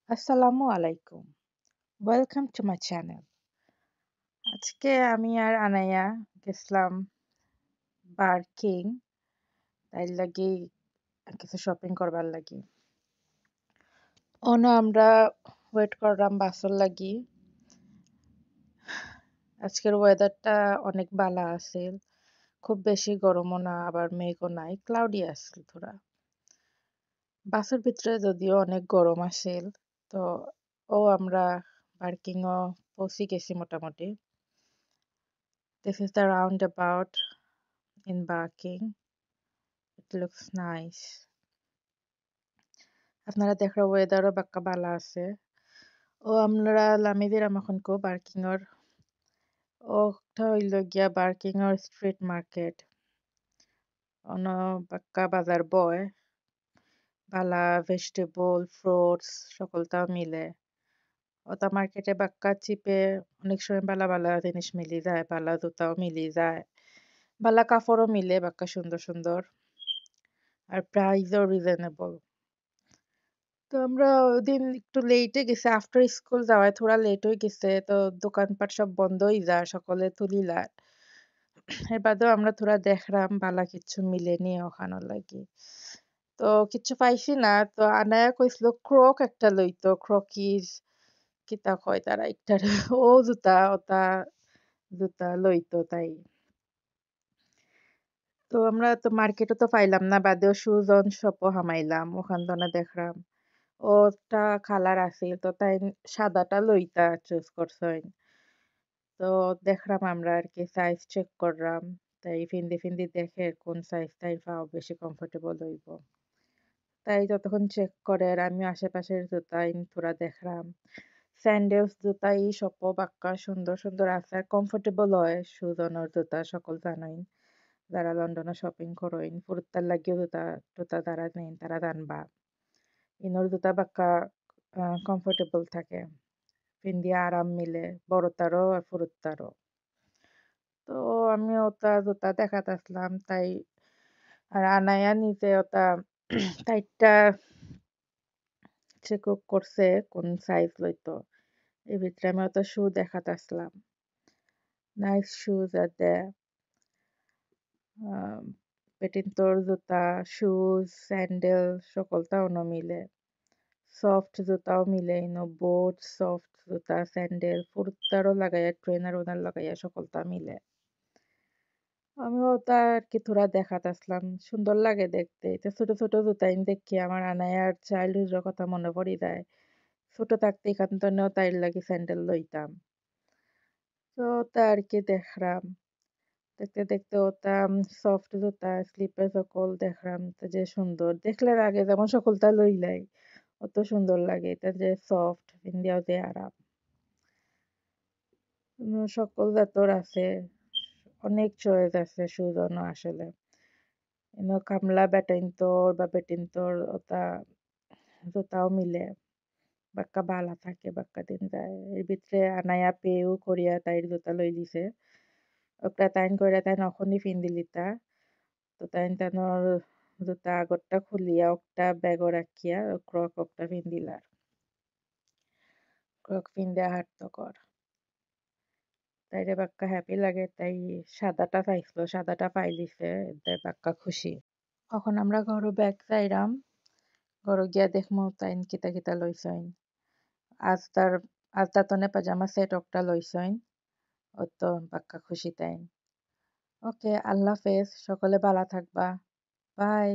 আসসালামু আলাইকুম। Welcome to my channel. আজকে আমি আর আনাইয়া গেছিলাম বার্কিং তাই লাগি কিছু শপিং করবার লাগি। অন আমরা ওয়েট করলাম বাসর লাগি। আজকের ওয়েদারটা অনেক বালা আছিল। খুব বেশি গরমও না আবার মেঘও নাই, ক্লাউডি আছিল থোড়া। বাসের ভিতরে যদিও অনেক গরম আছিল, তো আমরা বার্কিংও পৌঁছে গেছি মোটামুটি। This is the roundabout in Barking. It looks nice. আপনারা দেখার ওয়েদারও বাক্কা বালা আছে। আমরা লামি দিলাম এখন বার্কিংয়ের ওটা হইল গিয়া বার্কিংয়ের স্ট্রিট মার্কেট। অন বাক্কা বাজার বয় বালা ভেজিটেবল ফ্রুটস সকলটা মিলে। ওটা মার্কেটে বাক্কা চিপে অনেক সময় বালা বালা জিনিস মিলি যায়, বালা জুতাও মিলি যায়, বালা কাপড়ও মিলে বাক্কা সুন্দর সুন্দর, আর প্রাইসও রিজনেবল। তো আমরা ওদিন একটু লেটে গেছে, আফটার স্কুল যাওয়ায় থোড়া লেট হয়ে গেছে, তো দোকানপাট সব বন্ধ হয়ে যায়, সকলে তুলিলার। এর বাদেও আমরা থোড়া দেখলাম বালা কিচ্ছু মিলেনি ওখানো লাগি, তো কিচ্ছু পাইছি না। তো আনায়া কইছিল ক্রক একটা লইতো, ক্রকিজ কিতা কয় তারা একটা ও জুতা ওটা জুতা লইতো তাই। তো আমরা তো মার্কেটে তো পাইলাম না, বাদেও শুজ অন শপও হামাইলাম, ওখান তো দেখলাম ওটা কালার আছিল, তো তাই সাদাটা লইতা চুজ করছইন। তো দেখলাম আমরা আর কি সাইজ চেক করলাম, তাই ফিন্দি ফিন্দি দেখে কোন সাইজ তাই পাও বেশি কমফোর্টেবল হইব, তাই যতক্ষণ চেক করে আর আমি আশেপাশের জুতাই থোড়া দেখলাম। স্যান্ডেলস জুতাই সব বাক্কা সুন্দর সুন্দর আছে আর কমফোর্টেবল হয় সুজনের জুতা, সকল জানোই যারা লন্ডনে শপিং করেন ফুরুত্তার লাগিও জুতা টুতা যারা নেন তারা জানবা ইনোর জুতা বাক্কা কমফোর্টেবল থাকে, পিন্দিয়া আরাম মিলে বড়তারও আর ফুরুত্তারও। তো আমি ওটা জুতা দেখাতাছিলাম তাই, আর আনায়া নিজে ওটা টাইটটা চেক করছে কোন সাইজ লইতো। এর ভিতরে আমি ওটা শু দেখাতাছিলাম, নাইস শুজ আর দেয়। পেটিনতোর জুতা শুজ স্যান্ডেল সকলটাও মিলে, সফট জুতাও মিলে ইনো বোট সফট জুতা স্যান্ডেল ফুরুত্তারও লাগাইয়া ট্রেনার ওনার লাগাইয়া সকলটা মিলে। আমিও ওটা আর কি থোড়া দেখাতাছিলাম, সুন্দর লাগে দেখতে। এটা ছোট ছোট জুতাইন দেখি আমার আনায়ার চাইল্ডহুডের কথা মনে পড়ি যায়। ছোট থাকতে এখান থেকেও তাইর লাগি স্যান্ডেল লইতাম। তো ওটা আর কি দেখলাম, দেখতে দেখতে ওটা সফট জুতা স্লিপার সকল দেখলাম, তো যে সুন্দর দেখলে আগে যেমন সকলটা লইলাই অত সুন্দর লাগে, এটা যে সফট পিন্দিয়াও যে আরাম। সকল জাতর আছে, অনেক চয়েস আছে সুজনও আসলে। কামলা বেটাইনতোর বা বেটিনতোর ওটা জুতাও মিলে বাক্কা বালা থাকে বাক্কা দিন যায়। এর ভিতরে আনায়া পেও করিয়া তাইর জুতা লই দিছে, ওটা তাইন কইরা তাইন অখনই ফিন্দি লিতা। তো তাইন তানোর জুতা আগরটা খুলিয়া একটা ব্যাগও রাখিয়া ক্রক একটা ফিন্দিলার, ক্রক ফিন্দিয়া হাঁটতো কর, তাইরে বাক্কা হ্যাপি লাগে। তাই সাদাটা পাইছিল, সাদাটা পাই দিছে, তাই বাক্কা খুশি। এখন আমরা ঘরও ব্যাগ চাইরাম, ঘরও গিয়া দেখমু তাইন কিতা কিতা লইছইন। আজ তার তনে পাজামা সেট একটা লইছইন, ও তো বাক্কা খুশি তাইন। ওকে, আল্লাহ হাফেজ, সকলে ভালো থাকবা, বাই।